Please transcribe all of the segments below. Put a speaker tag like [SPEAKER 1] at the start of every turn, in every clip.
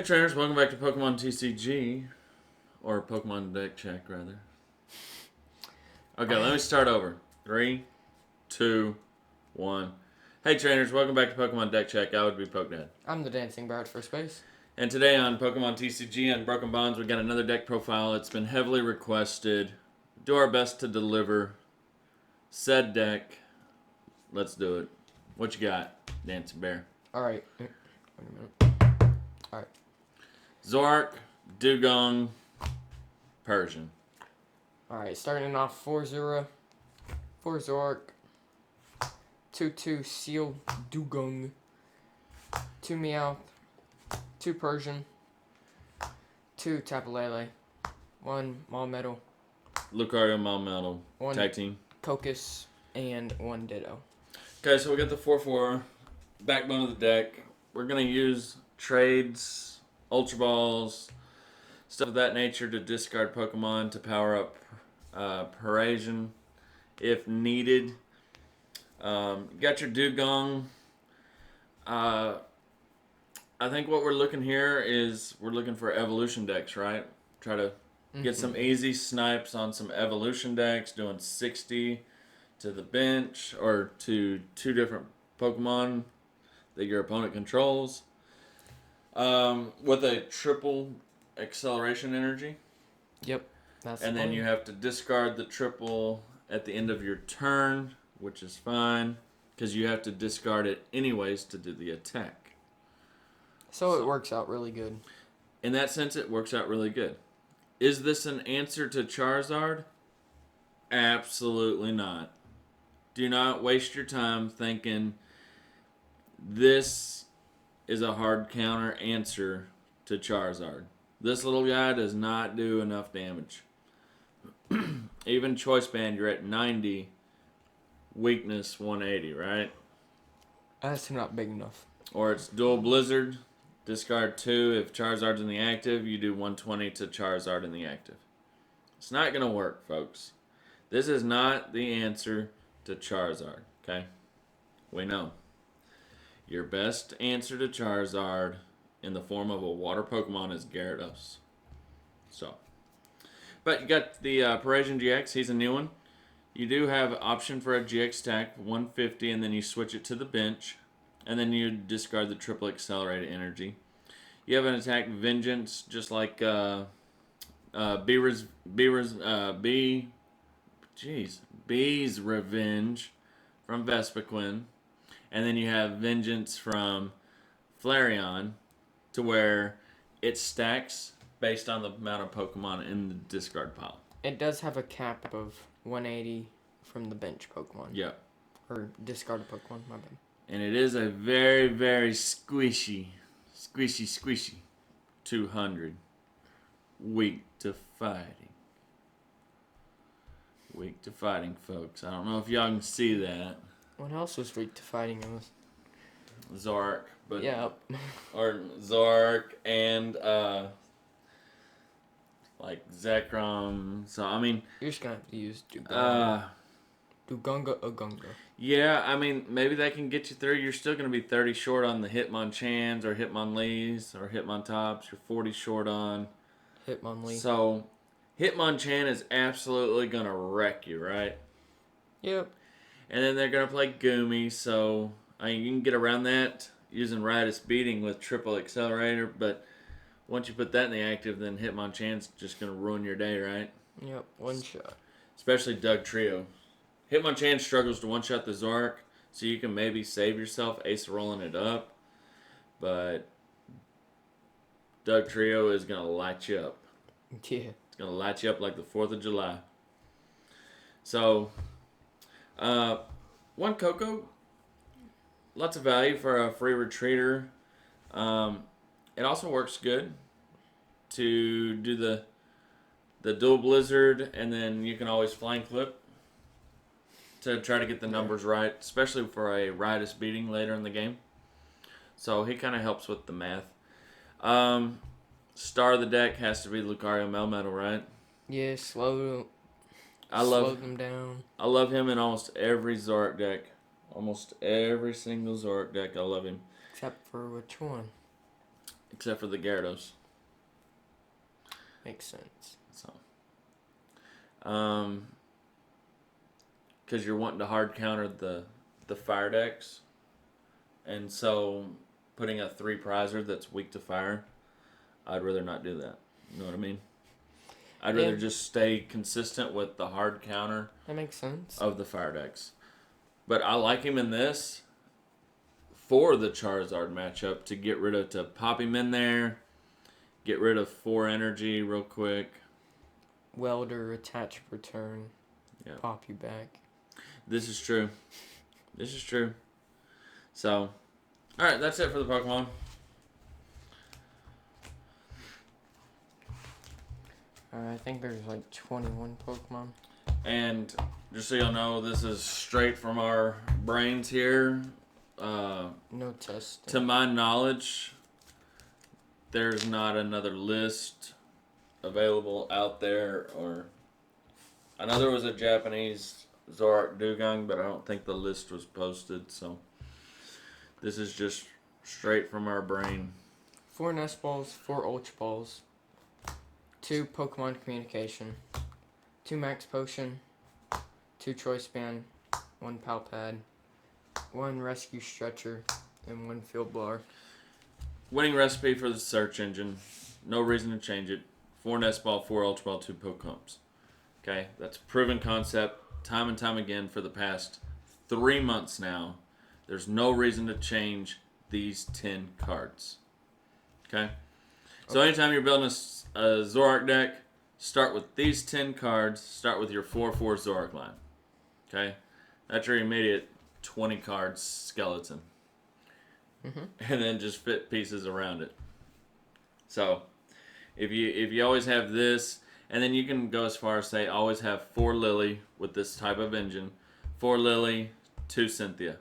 [SPEAKER 1] Hey trainers, welcome back to Pokemon TCG, or Pokemon Deck Check, rather. Okay, let me start over. 3, 2, 1. Hey trainers, welcome back to Pokemon Deck Check. I would be Pokedad.
[SPEAKER 2] I'm the Dancing Bear at first base.
[SPEAKER 1] And today on Pokemon TCG Unbroken Bonds, we got another deck profile. It's been heavily requested. Do our best to deliver said deck. Let's do it. What you got, Dancing Bear?
[SPEAKER 2] Alright. Wait a minute. Alright.
[SPEAKER 1] Zoroark Dewgong Persian.
[SPEAKER 2] Alright, starting off 4-0. 4 Zoroark. 2-2 Seal Dewgong. 2 Meowth. 2 Persian. 2 Tapalele. 1 Maulmetal.
[SPEAKER 1] Lucario Maulmetal.
[SPEAKER 2] 1
[SPEAKER 1] Tag team.
[SPEAKER 2] Cocos. And 1 Ditto.
[SPEAKER 1] Okay, so we got the 4-4 backbone of the deck. We're going to use trades, Ultra Balls, stuff of that nature to discard Pokemon to power up Persian if needed. You got your Dewgong. I think what we're looking here is we're looking for evolution decks, right? Try to get some easy snipes on some evolution decks, doing 60 to the bench or to 2 different Pokemon that your opponent controls. With a triple acceleration energy.
[SPEAKER 2] Yep. That's
[SPEAKER 1] And then you have to discard the triple at the end of your turn, which is fine, because you have to discard it anyways to do the attack.
[SPEAKER 2] So it works out really good.
[SPEAKER 1] In that sense, it works out really good. Is this an answer to Charizard? Absolutely not. Do not waste your time thinking this is a hard counter answer to Charizard. This little guy does not do enough damage. Even Choice Band, you're at 90, weakness 180, right?
[SPEAKER 2] That's not big enough.
[SPEAKER 1] Or it's Dual Blizzard, discard 2. If Charizard's in the active, you do 120 to Charizard in the active. It's not going to work, folks. This is not the answer to Charizard, okay? We know. Your best answer to Charizard in the form of a water Pokemon is Gyarados. So, but you got the Persian GX. He's a new one. You do have option for a GX stack, 150, and then you switch it to the bench. And then you discard the triple accelerated energy. You have an attack Vengeance, just like Bee's Revenge from Vespiquen. And then you have Vengeance from Flareon, to where it stacks based on the amount of Pokemon in the discard pile.
[SPEAKER 2] It does have a cap of 180 from the bench Pokemon.
[SPEAKER 1] Yeah.
[SPEAKER 2] Or discarded Pokemon, my bad.
[SPEAKER 1] And it is a very, very squishy 200. Weak to fighting. Weak to fighting, folks. I don't know if y'all can see that.
[SPEAKER 2] What else was weak to fighting? It was
[SPEAKER 1] Zoroark, but
[SPEAKER 2] yeah.
[SPEAKER 1] or Zoroark and like Zekrom. So I mean,
[SPEAKER 2] You're just gonna have to use Dewgong. Dewgong.
[SPEAKER 1] Yeah, I mean maybe that can get you through. You're still gonna be 30 short on the Hitmonchans or Hitmonlees or Hitmontops. You're 40 short on
[SPEAKER 2] Hitmonlee.
[SPEAKER 1] So Hitmonchan is absolutely gonna wreck you, right?
[SPEAKER 2] Yep.
[SPEAKER 1] And then they're going to play Goomy, so I mean, you can get around that using Riotous Beating with triple accelerator, but once you put that in the active, then Hitmonchan's just going to ruin your day, right?
[SPEAKER 2] Yep, one shot.
[SPEAKER 1] Especially Doug Trio. Hitmonchan struggles to one-shot the Zoroark, so you can maybe save yourself ace rolling it up, but Doug Trio is going to light you up.
[SPEAKER 2] Yeah.
[SPEAKER 1] It's going to light you up like the 4th of July. So... one Coco, lots of value for a free retreater. It also works good to do the dual blizzard, and then you can always flank flip to try to get the numbers right, especially for a Riotous Beating later in the game. So he kind of helps with the math. Star of the deck has to be Lucario Melmetal, right?
[SPEAKER 2] Yeah, slow them down.
[SPEAKER 1] I love him in almost every Zoroark deck. Almost every single Zoroark deck, I love him.
[SPEAKER 2] Except for which one?
[SPEAKER 1] except for the Gyarados.
[SPEAKER 2] Makes sense.
[SPEAKER 1] So, because you're wanting to hard counter the fire decks, and so putting a 3 prizer that's weak to fire, I'd rather not do that. You know what I mean? I'd rather just stay consistent with the hard counter.
[SPEAKER 2] That makes sense.
[SPEAKER 1] Of the fire decks. But I like him in this for the Charizard matchup to pop him in there, get rid of 4 energy real quick.
[SPEAKER 2] Welder, attach, return, pop you back.
[SPEAKER 1] This is true. So, alright, that's it for the Pokemon.
[SPEAKER 2] I think there's like 21 Pokemon.
[SPEAKER 1] And just so y'all know, this is straight from our brains here.
[SPEAKER 2] No test.
[SPEAKER 1] To my knowledge, there's not another list available out there. Or I know there was a Japanese Zoroark Dewgong, but I don't think the list was posted. So this is just straight from our brain.
[SPEAKER 2] 4 Nest Balls, 4 Ultra Balls, 2 Pokemon Communication, 2 Max Potion, 2 Choice Band, 1 Palpad, 1 Rescue Stretcher, and 1 Field Bar.
[SPEAKER 1] Winning recipe for the search engine. No reason to change it. 4 Nest Ball, 4 Ultra Ball, 2 Pokemons. Okay, that's a proven concept time and time again for the past 3 months now. There's no reason to change these 10 cards. Okay? So anytime you're building a Zoroark deck, start with these 10 cards. Start with your 4-4 Zoroark line. Okay? That's your immediate 20 cards skeleton. And then just fit pieces around it. So, if you always have this, and then you can go as far as say always have 4 Lily with this type of engine, 4 Lily, 2 Cynthia.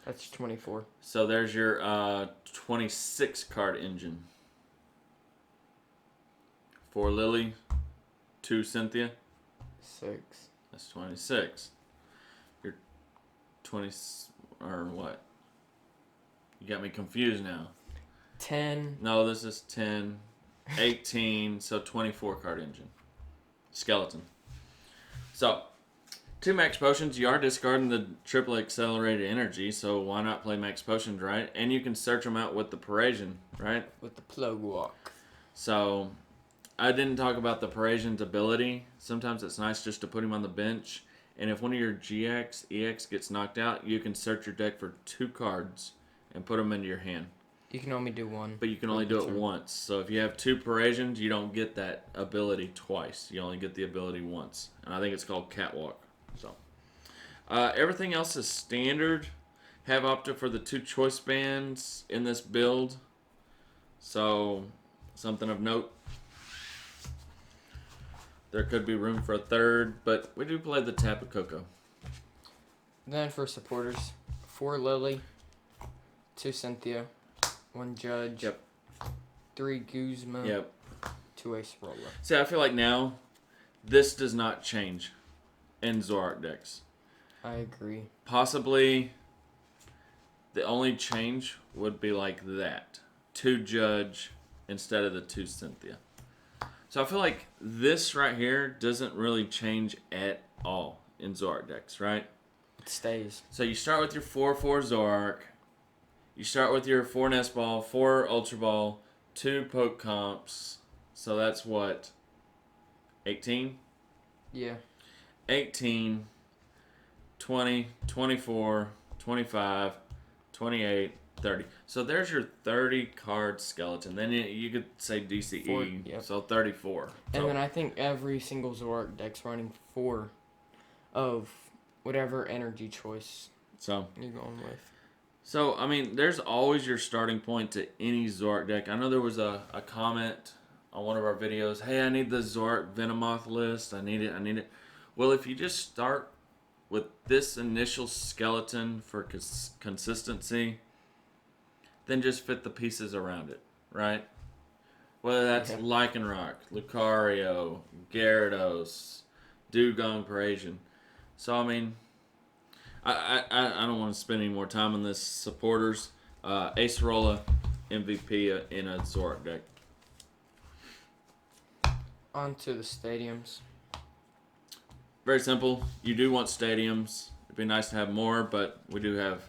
[SPEAKER 2] That's 24.
[SPEAKER 1] So there's your 26 card engine. 4 Lily, 2 Cynthia.
[SPEAKER 2] 6.
[SPEAKER 1] That's 26. You're 20 or what? You got me confused now.
[SPEAKER 2] 10.
[SPEAKER 1] No, this is 10, 18, so 24 card engine. Skeleton. So, 2 Max Potions. You are discarding the triple accelerated energy, so why not play Max Potions, right? And you can search them out with the Parisian, right?
[SPEAKER 2] With the Plug Walk.
[SPEAKER 1] So, I didn't talk about the Parisian's ability. Sometimes it's nice just to put him on the bench. And if one of your GX, EX gets knocked out, you can search your deck for 2 cards and put them into your hand.
[SPEAKER 2] You can only do 1.
[SPEAKER 1] But you can only do it once. So if you have 2 Parisians, you don't get that ability twice. You only get the ability once. And I think it's called Catwalk. So everything else is standard. Have opted for the 2 choice bands in this build. So something of note. There could be room for a 3rd, but we do play the Tapu Koko.
[SPEAKER 2] Then for supporters, 4 Lily, 2 Cynthia, 1 Judge, 3 Guzma, 2 Acerola.
[SPEAKER 1] See, I feel like now this does not change in Zoroark decks.
[SPEAKER 2] I agree.
[SPEAKER 1] Possibly the only change would be like that. 2 Judge instead of the 2 Cynthia. So I feel like this right here doesn't really change at all in Zoroark decks, right?
[SPEAKER 2] It stays.
[SPEAKER 1] So you start with your 4-4 Zoroark. You start with your 4 Nest Ball, 4 Ultra Ball, 2 Poke Comps. So that's what? 18?
[SPEAKER 2] Yeah.
[SPEAKER 1] 18, 20, 24, 25, 28, 30. So there's your 30 card skeleton. Then you could say DCE, so 34.
[SPEAKER 2] And then I think every single Zoroark deck's running 4 of whatever energy choice you're going with.
[SPEAKER 1] So, I mean, there's always your starting point to any Zoroark deck. I know there was a comment on one of our videos, hey, I need the Zoroark Venomoth list. I need it. Well, if you just start with this initial skeleton for consistency, then just fit the pieces around it, right? Whether that's Lycanroc, Lucario, Gyarados, Dewgong Persian. So, I mean, I don't want to spend any more time on this. Supporters, Acerola, MVP in a Zoroark deck.
[SPEAKER 2] On to the stadiums.
[SPEAKER 1] Very simple. You do want stadiums. It'd be nice to have more, but we do have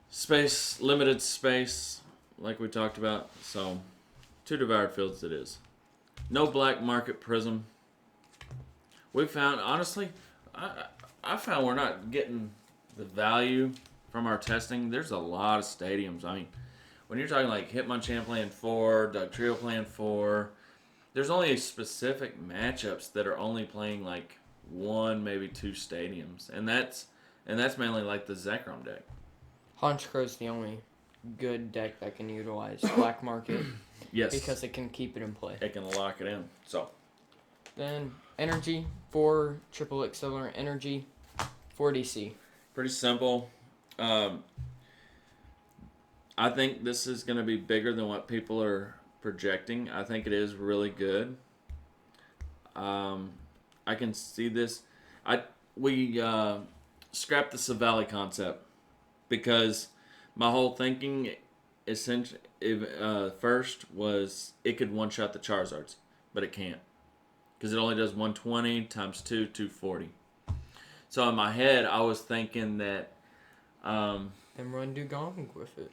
[SPEAKER 1] space, limited space, like we talked about. So, 2 devoured fields it is. No black market prism. We found, honestly, I found we're not getting the value from our testing. There's a lot of stadiums. I mean, when you're talking like Hitmonchan playing 4, Dugtrio playing 4, there's only specific matchups that are only playing like 1, maybe 2 stadiums, and that's mainly like the Zekrom deck.
[SPEAKER 2] Honchkro's the only good deck that can utilize black market.
[SPEAKER 1] Yes,
[SPEAKER 2] Because it can keep it in play.
[SPEAKER 1] it can lock it in. So
[SPEAKER 2] Then energy, 4 triple accelerant energy, 4 DC.
[SPEAKER 1] pretty simple. I think this is going to be bigger than what people are projecting. I think it is really good. I can see this. We scrapped the Savali concept because my whole thinking essentially first was it could one-shot the Charizards, but it can't because it only does 120 times 2, 240. So in my head, I was thinking that
[SPEAKER 2] Then run Dewgong with it.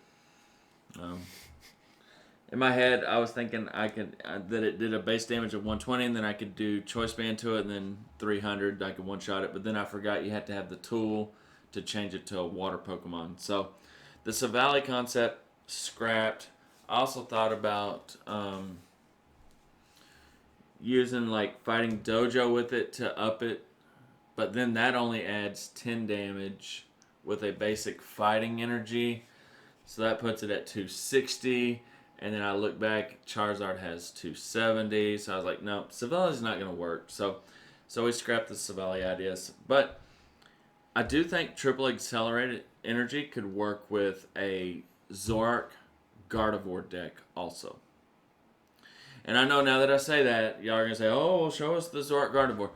[SPEAKER 1] In my head, I was thinking that it did a base damage of 120, and then I could do Choice Band to it, and then 300, I could one-shot it. But then I forgot you had to have the tool to change it to a water Pokemon. So the Savali concept, scrapped. I also thought about using like Fighting Dojo with it to up it, but then that only adds 10 damage with a basic fighting energy. So that puts it at 260. And then I look back, Charizard has 270. So I was like, no, Savali's not going to work. So we scrapped the Savali ideas. But I do think triple accelerated energy could work with a Zoroark Gardevoir deck also. And I know now that I say that, y'all are going to say, oh, well, show us the Zoroark Gardevoir.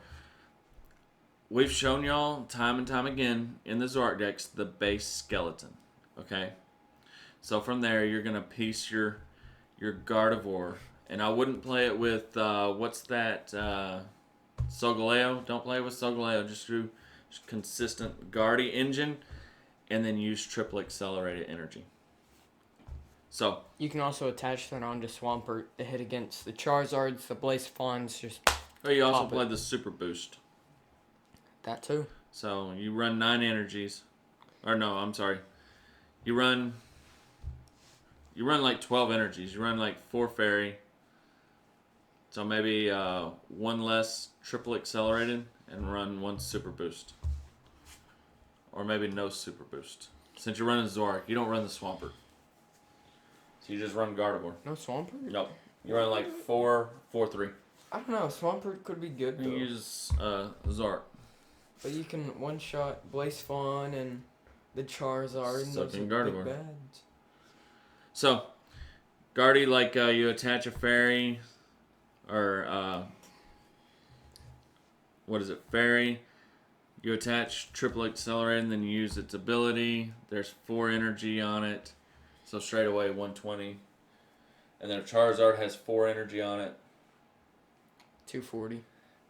[SPEAKER 1] We've shown y'all time and time again in the Zoroark decks the base skeleton. Okay? So from there, you're going to piece your Gardevoir. And I wouldn't play it with, what's that, Solgaleo. Don't play with Solgaleo. Just do consistent Guardy engine and then use triple accelerated energy. So
[SPEAKER 2] You can also attach that onto Swampert to hit against the Charizards, the Blazefawns, just
[SPEAKER 1] you also
[SPEAKER 2] pop
[SPEAKER 1] play
[SPEAKER 2] it.
[SPEAKER 1] the Super Boost.
[SPEAKER 2] That too.
[SPEAKER 1] So you run 9 energies. Or no, I'm sorry. You run like 12 energies. You run like 4 fairy. So maybe 1 less triple accelerated and run 1 super boost. Or maybe no super boost. Since you're running Zoroark, you don't run the Swampert. So you just run Gardevoir.
[SPEAKER 2] No Swampert?
[SPEAKER 1] Nope. You run like 4, 4, 3.
[SPEAKER 2] I don't know. Swampert could be good though.
[SPEAKER 1] You use Zoroark.
[SPEAKER 2] But you can one-shot Blazefawn and the Charizard and
[SPEAKER 1] So
[SPEAKER 2] those
[SPEAKER 1] can
[SPEAKER 2] are
[SPEAKER 1] Gardevoir.
[SPEAKER 2] big bads.
[SPEAKER 1] So, Guardy, like you attach a fairy, or what is it, fairy. You attach triple accelerated and then you use its ability. There's 4 energy on it. So straight away 120. And then a Charizard has 4 energy on it.
[SPEAKER 2] 240.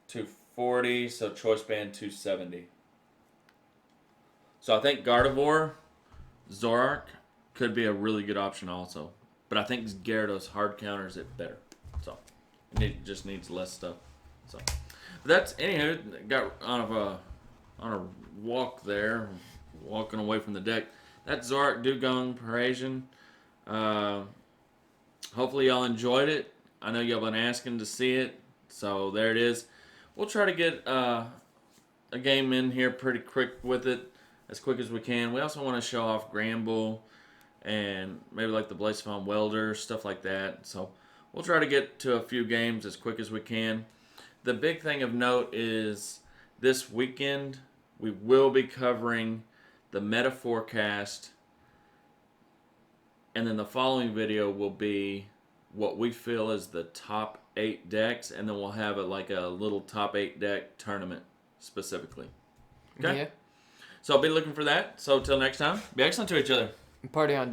[SPEAKER 1] 240, so Choice Band 270. So I think Gardevoir, Zoroark could be a really good option also. But I think Gyarados hard counters it better. So it just needs less stuff. So but that's, anywho, got on a walk there, walking away from the deck. That's Zoroark Dewgong Persian. Hopefully y'all enjoyed it. I know y'all been asking to see it. So there it is. We'll try to get a game in here pretty quick with it, as quick as we can. We also want to show off Granbull and maybe like the Blazefawn Welder, stuff like that. So we'll try to get to a few games as quick as we can. The big thing of note is this weekend we will be covering the meta forecast, and then the following video will be what we feel is the top 8 decks, and then we'll have a little top 8 deck tournament specifically. Okay?
[SPEAKER 2] Yeah.
[SPEAKER 1] So I'll be looking for that. So till next time, be excellent to each other.
[SPEAKER 2] Party on.